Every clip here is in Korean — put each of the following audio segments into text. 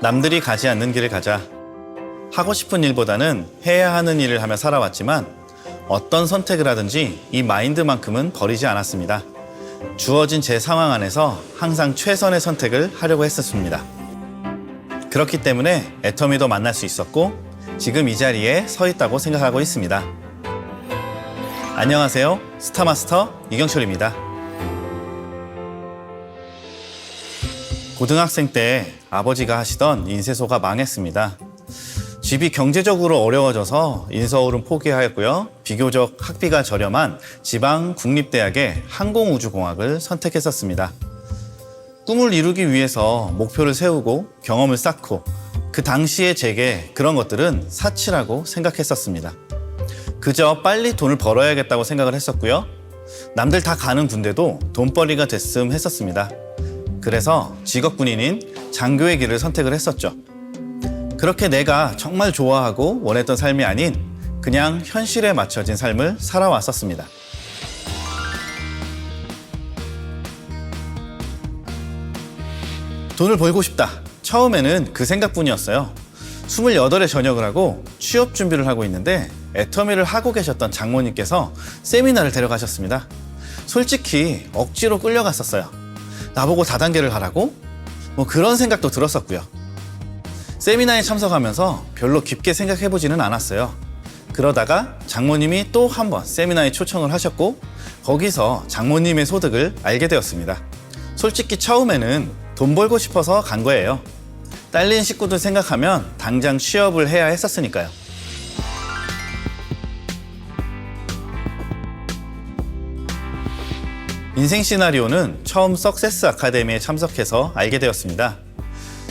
남들이 가지 않는 길을 가자. 하고 싶은 일보다는 해야 하는 일을 하며 살아왔지만 어떤 선택을 하든지 이 마인드만큼은 버리지 않았습니다. 주어진 제 상황 안에서 항상 최선의 선택을 하려고 했었습니다. 그렇기 때문에 애터미도 만날 수 있었고 지금 이 자리에 서 있다고 생각하고 있습니다. 안녕하세요. 스타마스터 이경철입니다. 고등학생 때 아버지가 하시던 인쇄소가 망했습니다. 집이 경제적으로 어려워져서 인서울은 포기하였고요. 비교적 학비가 저렴한 지방 국립대학의 항공우주공학을 선택했었습니다. 꿈을 이루기 위해서 목표를 세우고 경험을 쌓고 그 당시에 제게 그런 것들은 사치라고 생각했었습니다. 그저 빨리 돈을 벌어야겠다고 생각을 했었고요. 남들 다 가는 군대도 돈벌이가 됐음 했었습니다. 그래서 직업군인인 장교의 길을 선택을 했었죠. 그렇게 내가 정말 좋아하고 원했던 삶이 아닌 그냥 현실에 맞춰진 삶을 살아왔었습니다. 돈을 벌고 싶다. 처음에는 그 생각뿐이었어요. 28에 전역을 하고 취업 준비를 하고 있는데 애터미를 하고 계셨던 장모님께서 세미나를 데려가셨습니다. 솔직히 억지로 끌려갔었어요. 나보고 다단계를 가라고? 그런 생각도 들었었고요. 세미나에 참석하면서 별로 깊게 생각해보지는 않았어요. 그러다가 장모님이 또 한 번 세미나에 초청을 하셨고 거기서 장모님의 소득을 알게 되었습니다. 솔직히 처음에는 돈 벌고 싶어서 간 거예요. 딸린 식구들 생각하면 당장 취업을 해야 했었으니까요. 인생 시나리오는 처음 석세스 아카데미에 참석해서 알게 되었습니다.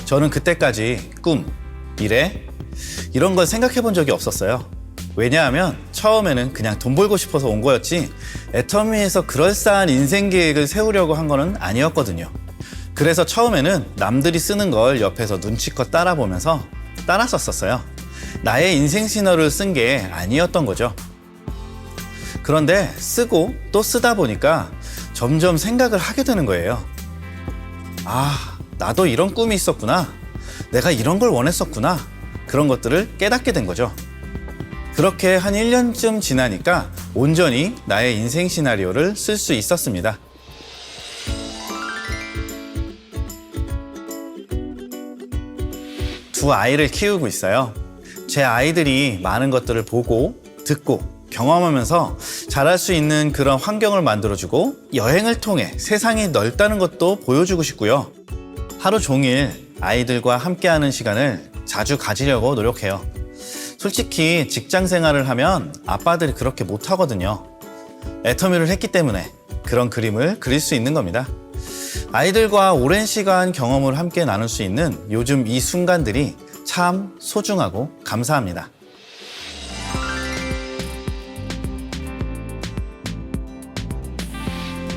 저는 그때까지 꿈, 미래 이런 걸 생각해 본 적이 없었어요. 왜냐하면 처음에는 그냥 돈 벌고 싶어서 온 거였지 애터미에서 그럴싸한 인생 계획을 세우려고 한 거는 아니었거든요. 그래서 처음에는 남들이 쓰는 걸 옆에서 눈치껏 따라보면서 따라 썼었어요. 나의 인생 시나리오를 쓴 게 아니었던 거죠. 그런데 쓰고 또 쓰다 보니까 점점 생각을 하게 되는 거예요. 아, 나도 이런 꿈이 있었구나. 내가 이런 걸 원했었구나. 그런 것들을 깨닫게 된 거죠. 그렇게 한 1년쯤 지나니까 온전히 나의 인생 시나리오를 쓸 수 있었습니다. 두 아이를 키우고 있어요. 제 아이들이 많은 것들을 보고 듣고 경험하면서 잘할 수 있는 그런 환경을 만들어주고 여행을 통해 세상이 넓다는 것도 보여주고 싶고요. 하루 종일 아이들과 함께하는 시간을 자주 가지려고 노력해요. 솔직히 직장 생활을 하면 아빠들이 그렇게 못하거든요. 애터미를 했기 때문에 그런 그림을 그릴 수 있는 겁니다. 아이들과 오랜 시간 경험을 함께 나눌 수 있는 요즘 이 순간들이 참 소중하고 감사합니다.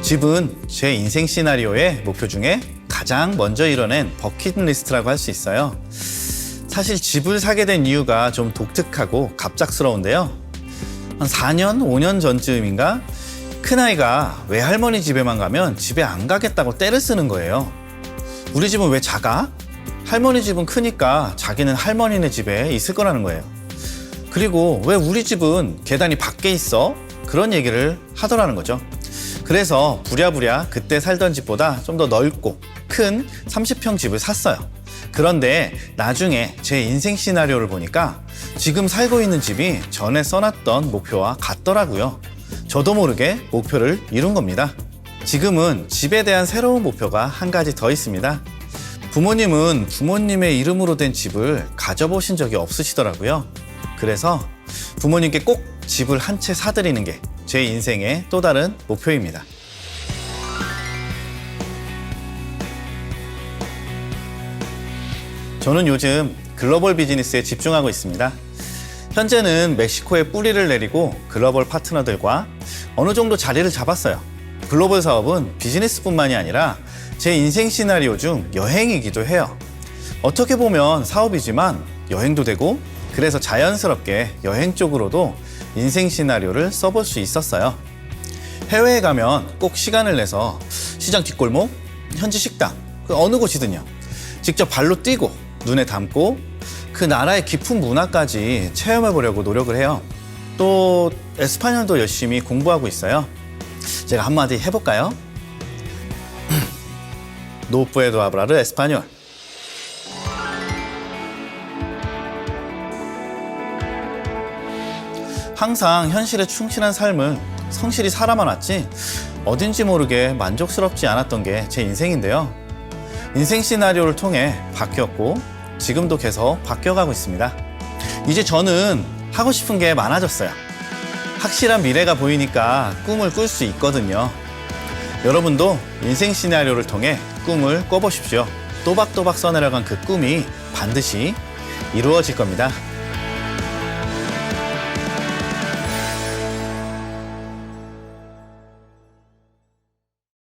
집은 제 인생 시나리오의 목표 중에 가장 먼저 이뤄낸 버킷리스트라고 할 수 있어요. 사실 집을 사게 된 이유가 좀 독특하고 갑작스러운데요. 한 4년, 5년 전쯤인가 큰아이가 외할머니 집에만 가면 집에 안 가겠다고 떼를 쓰는 거예요. 우리 집은 왜 작아? 할머니 집은 크니까 자기는 할머니네 집에 있을 거라는 거예요. 그리고 왜 우리 집은 계단이 밖에 있어? 그런 얘기를 하더라는 거죠. 그래서 부랴부랴 그때 살던 집보다 좀 더 넓고 큰 30평 집을 샀어요. 그런데 나중에 제 인생 시나리오를 보니까 지금 살고 있는 집이 전에 써놨던 목표와 같더라고요. 저도 모르게 목표를 이룬 겁니다. 지금은 집에 대한 새로운 목표가 한 가지 더 있습니다. 부모님은 부모님의 이름으로 된 집을 가져보신 적이 없으시더라고요. 그래서 부모님께 꼭 집을 한 채 사드리는 게 제 인생의 또 다른 목표입니다. 저는 요즘 글로벌 비즈니스에 집중하고 있습니다. 현재는 멕시코에 뿌리를 내리고 글로벌 파트너들과 어느 정도 자리를 잡았어요. 글로벌 사업은 비즈니스뿐만이 아니라 제 인생 시나리오 중 여행이기도 해요. 어떻게 보면 사업이지만 여행도 되고 그래서 자연스럽게 여행 쪽으로도 인생 시나리오를 써볼 수 있었어요. 해외에 가면 꼭 시간을 내서 시장 뒷골목, 현지 식당, 그 어느 곳이든요. 직접 발로 뛰고 눈에 담고 그 나라의 깊은 문화까지 체험해 보려고 노력을 해요. 또 에스파뇰도 열심히 공부하고 있어요. 제가 한마디 해볼까요? No puedo hablar español. 항상 현실에 충실한 삶을 성실히 살아만왔지 어딘지 모르게 만족스럽지 않았던 게 제 인생인데요. 인생 시나리오를 통해 바뀌었고 지금도 계속 바뀌어가고 있습니다. 이제 저는 하고 싶은 게 많아졌어요. 확실한 미래가 보이니까 꿈을 꿀 수 있거든요. 여러분도 인생 시나리오를 통해 꿈을 꿔보십시오. 또박또박 써내려간 그 꿈이 반드시 이루어질 겁니다.